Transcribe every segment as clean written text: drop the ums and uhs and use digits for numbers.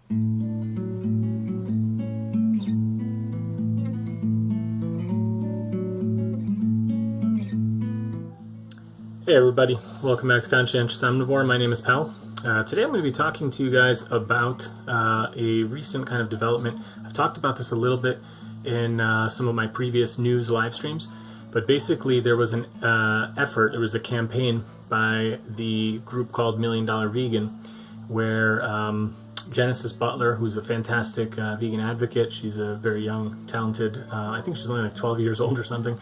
Hey everybody, welcome back to Conscientious Omnivore. My name is Pal. Today I'm going to be talking to you guys about a recent kind of development. I've talked about this a little bit in some of my previous news live streams, but basically there was an effort, there was a campaign by the group called $1 Million Vegan, where Genesis Butler, who's a fantastic vegan advocate, she's a very young, talented, I think she's only like 12 years old or something,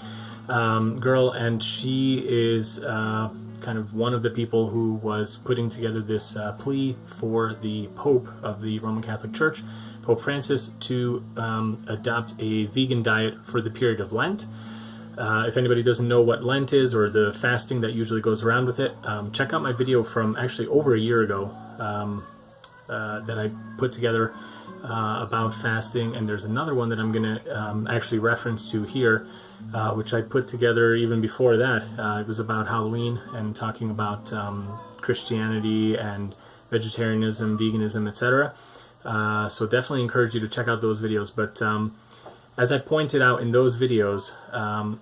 girl, and she is kind of one of the people who was putting together this plea for the Pope of the Roman Catholic Church, Pope Francis, to adopt a vegan diet for the period of Lent. If anybody doesn't know what Lent is, or the fasting that usually goes around with it, check out my video from actually over a year ago that I put together about fasting, and there's another one that I'm going to actually reference to here, which I put together even before that. It was about Halloween and talking about Christianity and vegetarianism, veganism, etc. So definitely encourage you to check out those videos. But as I pointed out in those videos,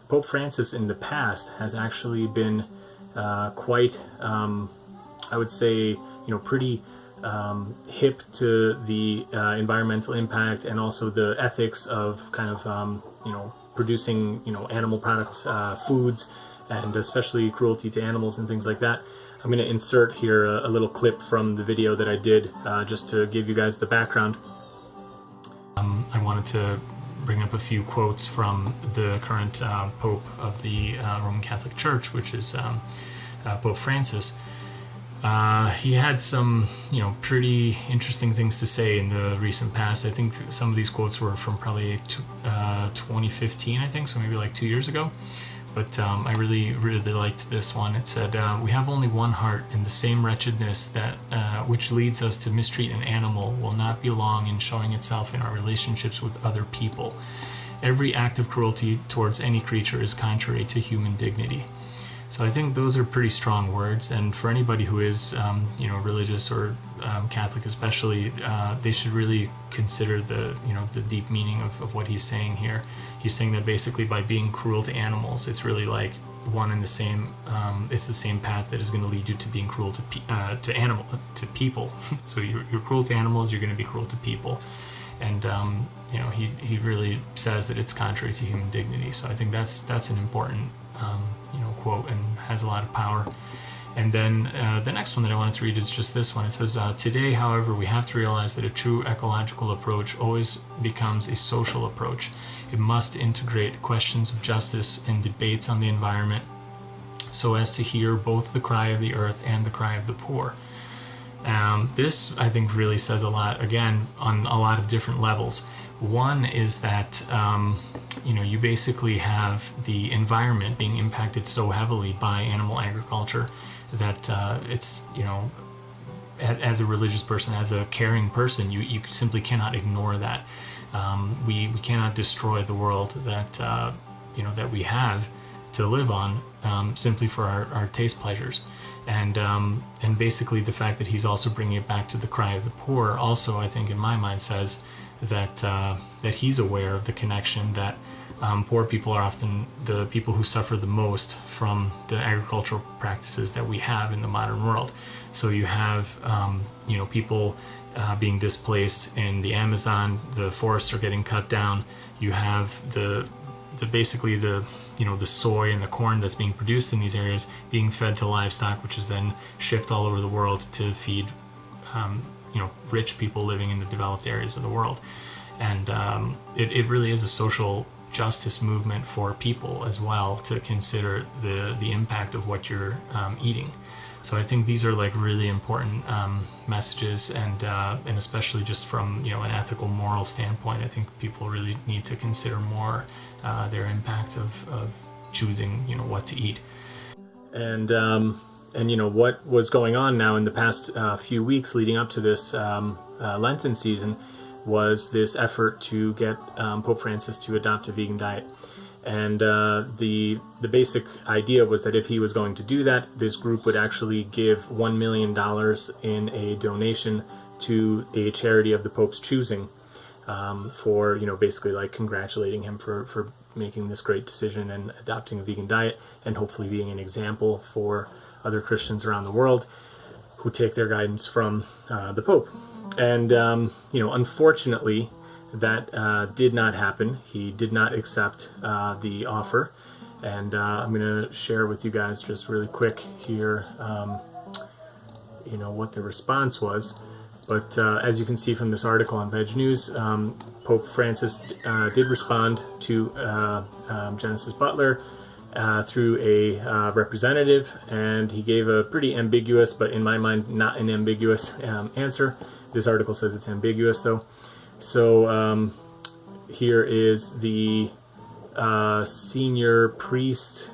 Pope Francis in the past has actually been quite, I would say, pretty hip to the environmental impact and also the ethics of kind of, producing, animal products, foods, and especially cruelty to animals and things like that. I'm going to insert here a little clip from the video that I did just to give you guys the background. I wanted to bring up a few quotes from the current Pope of the Roman Catholic Church, which is Pope Francis. He had some, pretty interesting things to say in the recent past. I think some of these quotes were from probably 2015, I think, so maybe like 2 years ago. But I really liked this one. It said, "We have only one heart, and the same wretchedness that which leads us to mistreat an animal will not be long in showing itself in our relationships with other people. Every act of cruelty towards any creature is contrary to human dignity." So I think those are pretty strong words, and for anybody who is, religious or Catholic especially, they should really consider the deep meaning of what he's saying here. He's saying that basically by being cruel to animals, it's really like one and the same. It's the same path that is going to lead you to being cruel to people. So you're cruel to animals, you're going to be cruel to people, and he really says that it's contrary to human dignity. So I think that's an important quote and has a lot of power. And then the next one that I wanted to read is just this one. It says, "Today, however, we have to realize that a true ecological approach always becomes a social approach. It must integrate questions of justice and debates on the environment so as to hear both the cry of the earth and the cry of the poor." This, I think, really says a lot, again, on a lot of different levels. One is that, you basically have the environment being impacted so heavily by animal agriculture that it's, as a religious person, as a caring person, you simply cannot ignore that. We cannot destroy the world that, that we have to live on simply for our taste pleasures. And basically the fact that he's also bringing it back to the cry of the poor also, I think, in my mind, says that he's aware of the connection that poor people are often the people who suffer the most from the agricultural practices that we have in the modern world. So you have people being displaced in the Amazon, the forests are getting cut down. You have the soy and the corn that's being produced in these areas being fed to livestock, which is then shipped all over the world to feed rich people living in the developed areas of the world. And it really is a social justice movement for people as well to consider the impact of what you're eating. So I think these are like really important messages, and especially just from an ethical, moral standpoint, I think people really need to consider more their impact of choosing what to eat. And what was going on now in the past few weeks leading up to this Lenten season was this effort to get Pope Francis to adopt a vegan diet. And the basic idea was that if he was going to do that, this group would actually give $1 million in a donation to a charity of the Pope's choosing, for, basically like congratulating him for making this great decision and adopting a vegan diet, and hopefully being an example for other Christians around the world who take their guidance from the Pope. And, unfortunately, that did not happen. He did not accept the offer. And I'm going to share with you guys just really quick here, what the response was. But as you can see from this article on Veg News, Pope Francis did respond to Genesis Butler through a representative, and he gave a pretty ambiguous, but in my mind not an ambiguous answer. This article says it's ambiguous though. So here is the senior priest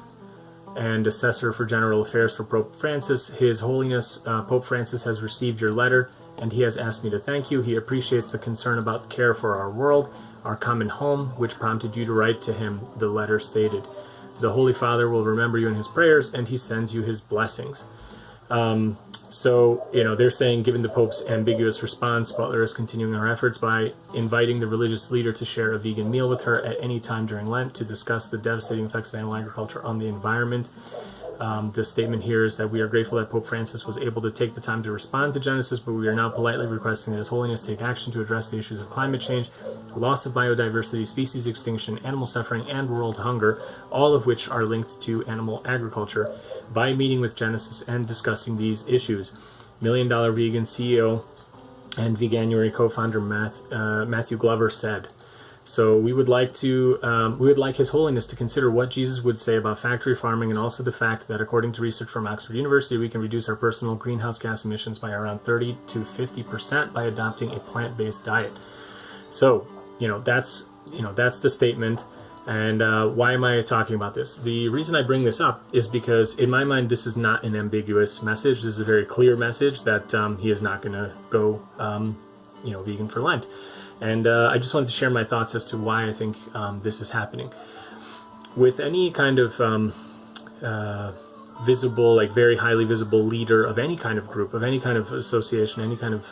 and assessor for general affairs for Pope Francis. His Holiness Pope Francis has received your letter, and he has asked me to thank you. He appreciates the concern about care for our world, our common home, which prompted you to write to him, the letter stated. The Holy Father will remember you in his prayers, and he sends you his blessings. So, they're saying, given the Pope's ambiguous response, Butler is continuing her efforts by inviting the religious leader to share a vegan meal with her at any time during Lent to discuss the devastating effects of animal agriculture on the environment. The statement here is that we are grateful that Pope Francis was able to take the time to respond to Genesis, but we are now politely requesting that His Holiness take action to address the issues of climate change, loss of biodiversity, species extinction, animal suffering, and world hunger, all of which are linked to animal agriculture, by meeting with Genesis and discussing these issues. $1 Million Vegan CEO and Veganuary co-founder Matthew Glover said. So we would like His Holiness to consider what Jesus would say about factory farming, and also the fact that according to research from Oxford University, we can reduce our personal greenhouse gas emissions by around 30 to 50% by adopting a plant-based diet. So, that's the statement. And why am I talking about this? The reason I bring this up is because in my mind, this is not an ambiguous message. This is a very clear message that he is not going to go, vegan for Lent. And I just wanted to share my thoughts as to why I think this is happening. With any kind of visible, like very highly visible leader of any kind of group, of any kind of association, any kind of,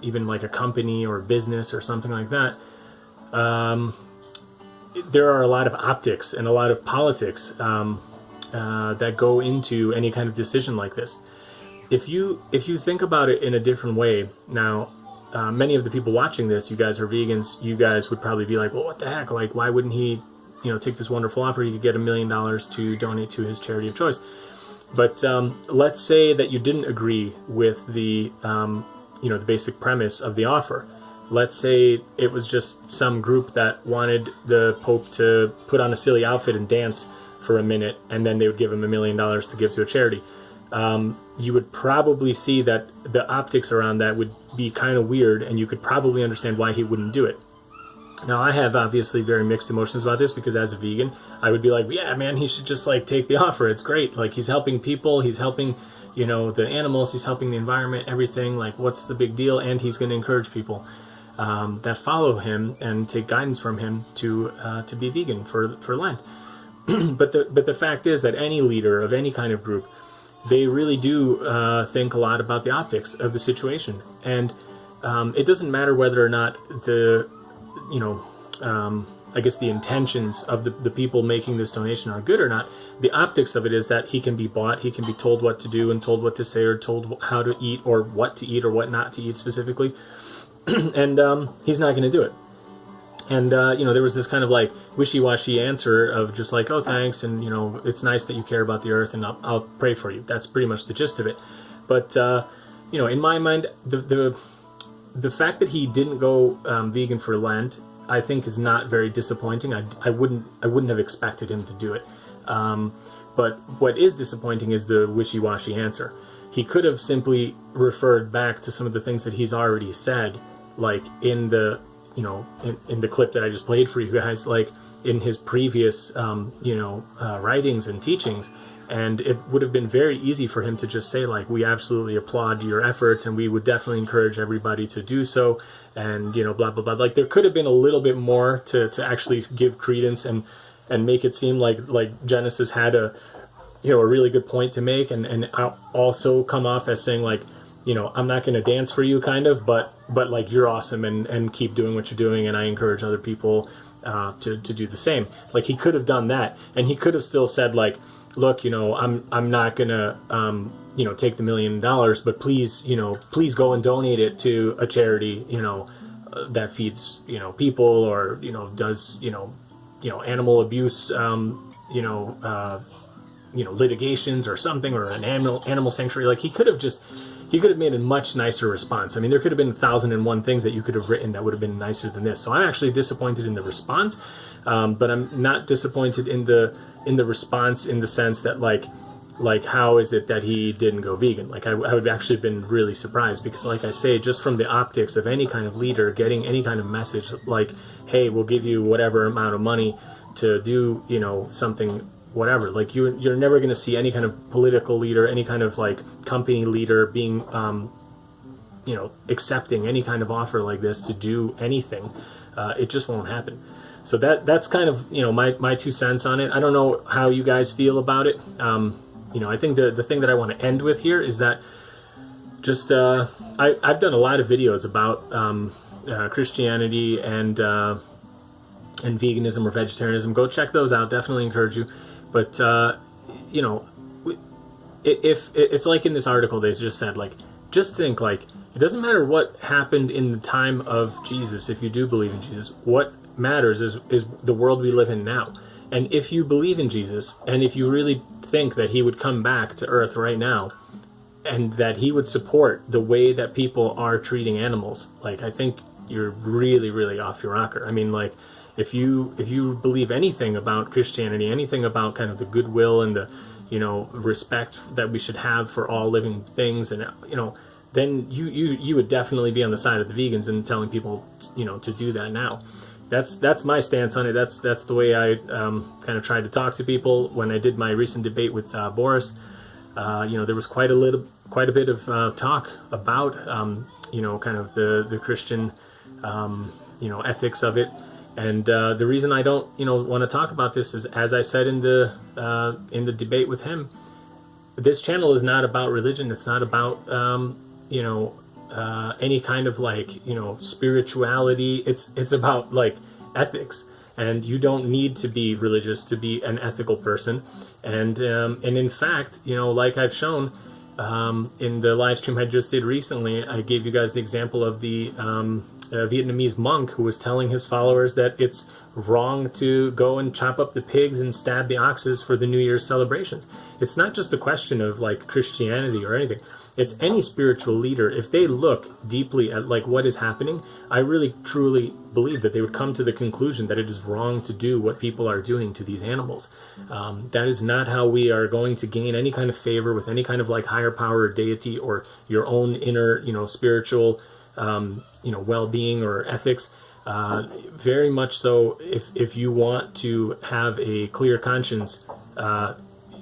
even like a company or a business or something like that, there are a lot of optics and a lot of politics that go into any kind of decision like this. If you think about it in a different way, now, many of the people watching this, you guys are vegans, you guys would probably be like, well, what the heck? Like, why wouldn't he, take this wonderful offer? He could get $1 million to donate to his charity of choice. But let's say that you didn't agree with the, the basic premise of the offer. Let's say it was just some group that wanted the Pope to put on a silly outfit and dance for a minute, and then they would give him $1 million to give to a charity. You would probably see that the optics around that would be kind of weird, and you could probably understand why he wouldn't do it. Now, I have obviously very mixed emotions about this, because as a vegan, I would be like, yeah, man, he should just take the offer. It's great. Like, he's helping people, he's helping, the animals, he's helping the environment, everything. Like, what's the big deal? And he's going to encourage people that follow him and take guidance from him to be vegan for Lent. But the fact is that any leader of any kind of group, they really do think a lot about the optics of the situation. And it doesn't matter whether or not the intentions of the people making this donation are good or not. The optics of it is that he can be bought, he can be told what to do and told what to say, or told how to eat or what what not to eat specifically. And he's not going to do it. And, there was this kind of wishy-washy answer of just oh, thanks, and, it's nice that you care about the earth, and I'll pray for you. That's pretty much the gist of it. But, in my mind, the fact that he didn't go vegan for Lent, I think, is not very disappointing. I wouldn't have expected him to do it. But what is disappointing is the wishy-washy answer. He could have simply referred back to some of the things that he's already said, in the in the clip that I just played for you guys, in his previous, writings and teachings. And it would have been very easy for him to just say, we absolutely applaud your efforts, and we would definitely encourage everybody to do so, and, blah, blah, blah. There could have been a little bit more to actually give credence and make it seem like Genesis had a really good point to make, and also come off as saying, I'm not going to dance for you, kind of, but like, you're awesome, and keep doing what you're doing, and I encourage other people to do the same. Like, he could have done that, and he could have still said, like, look, I'm not gonna take the $1 million, but please go and donate it to a charity that feeds people, or does animal abuse litigations or something, or an animal sanctuary. Like, he could have made a much nicer response. I mean, there could have been 1,001 things that you could have written that would have been nicer than this. So I'm actually disappointed in the response, but I'm not disappointed in the response, in the sense that, like how is it that he didn't go vegan? Like, I would actually have been really surprised, because, like I say, just from the optics of any kind of leader getting any kind of message, like, hey, we'll give you whatever amount of money to do something, whatever. Like, you're never going to see any kind of political leader, any kind of like company leader being accepting any kind of offer like this to do anything. It just won't happen. So that's kind of my 2 cents on it. I don't know how you guys feel about it. I think the thing that I want to end with here is that just I've done a lot of videos about Christianity and veganism or vegetarianism. Go check those out. Definitely encourage you. But if it's like in this article they just said, like, just think, like, it doesn't matter what happened in the time of Jesus. If you do believe in Jesus, what matters is the world we live in now. And if you believe in Jesus, and if you really think that he would come back to earth right now, and that he would support the way that people are treating animals, like, I think you're really, really off your rocker. I mean, like, if you believe anything about Christianity, anything about kind of the goodwill and the respect that we should have for all living things, and then you would definitely be on the side of the vegans and telling people to do that now. That's my stance on it. That's the way I kind of tried to talk to people when I did my recent debate with Boris. There was quite a bit of talk about kind of the Christian ethics of it. And the reason I don't want to talk about this is, as I said in the debate with him, this channel is not about religion. It's not about any kind of like spirituality. It's about like ethics, and you don't need to be religious to be an ethical person. And in fact, like I've shown in the live stream I just did recently, I gave you guys the example of the Vietnamese monk who was telling his followers that it's wrong to go and chop up the pigs and stab the oxes for the New Year's celebrations. It's not just a question of like Christianity or anything. It's any spiritual leader. If they look deeply at like what is happening, I really truly believe that they would come to the conclusion that it is wrong to do what people are doing to these animals. That is not how we are going to gain any kind of favor with any kind of like higher power or deity or your own inner, spiritual well-being or ethics. Very much so, if you want to have a clear conscience,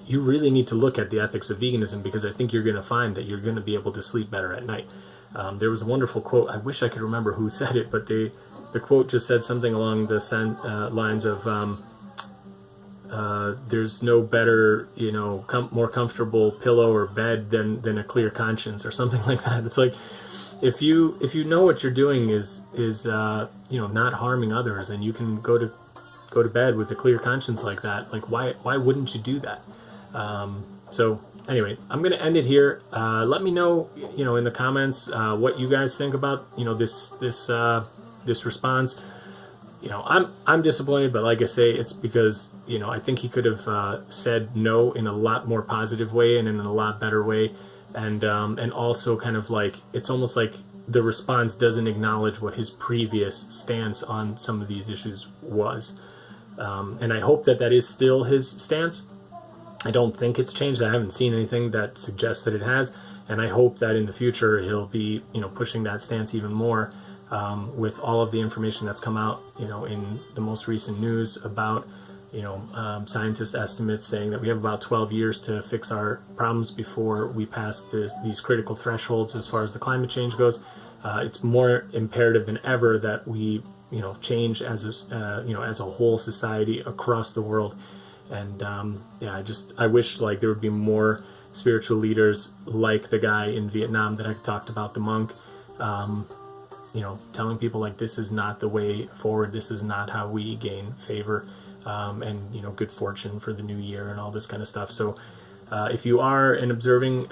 you really need to look at the ethics of veganism, because I think you're going to find that you're going to be able to sleep better at night. There was a wonderful quote. I wish I could remember who said it, but the quote just said something along the lines of there's no better, more comfortable pillow or bed than a clear conscience, or something like that. It's like, if you know what you're doing is not harming others, and you can go to bed with a clear conscience like that, like why wouldn't you do that? So anyway, I'm going to end it here. Let me know, in the comments, what you guys think about, this response. I'm disappointed, but like I say, it's because, I think he could have said no in a lot more positive way and in a lot better way. And also kind of like, it's almost like the response doesn't acknowledge what his previous stance on some of these issues was. And I hope that is still his stance. I don't think it's changed. I haven't seen anything that suggests that it has. And I hope that in the future he'll be, pushing that stance even more, with all of the information that's come out, in the most recent news about, scientist estimates saying that we have about 12 years to fix our problems before we pass these critical thresholds as far as the climate change goes. It's more imperative than ever that we, change as a whole society across the world. And I wish like there would be more spiritual leaders like the guy in Vietnam that I talked about, the monk, you know, telling people like this is not the way forward, this is not how we gain favor and, you know, good fortune for the new year and all this kind of stuff. So if you are an observing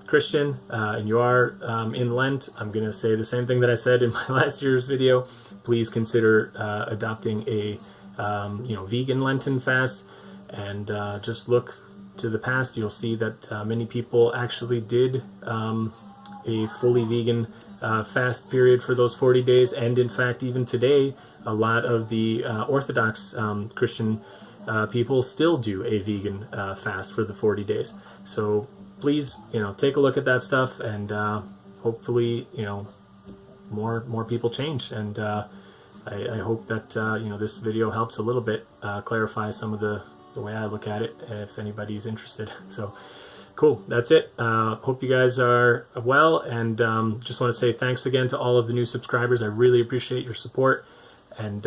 Christian and you are in Lent, I'm going to say the same thing that I said in my last year's video. Please consider adopting a you know, vegan Lenten fast, and just look to the past. You'll see that many people actually did a fully vegan fast period for those 40 days, and in fact even today a lot of the Orthodox Christian people still do a vegan fast for the 40 days. So please, you know, take a look at that stuff, and hopefully, you know, more people change. And I hope that you know, this video helps a little bit clarify some of the way I look at it, if anybody's interested. So cool, that's it. Hope you guys are well, and just want to say thanks again to all of the new subscribers. I really appreciate your support, and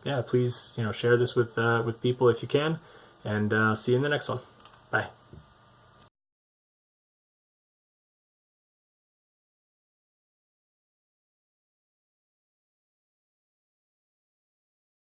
yeah, please, you know, share this with people if you can, and see you in the next one. Bye.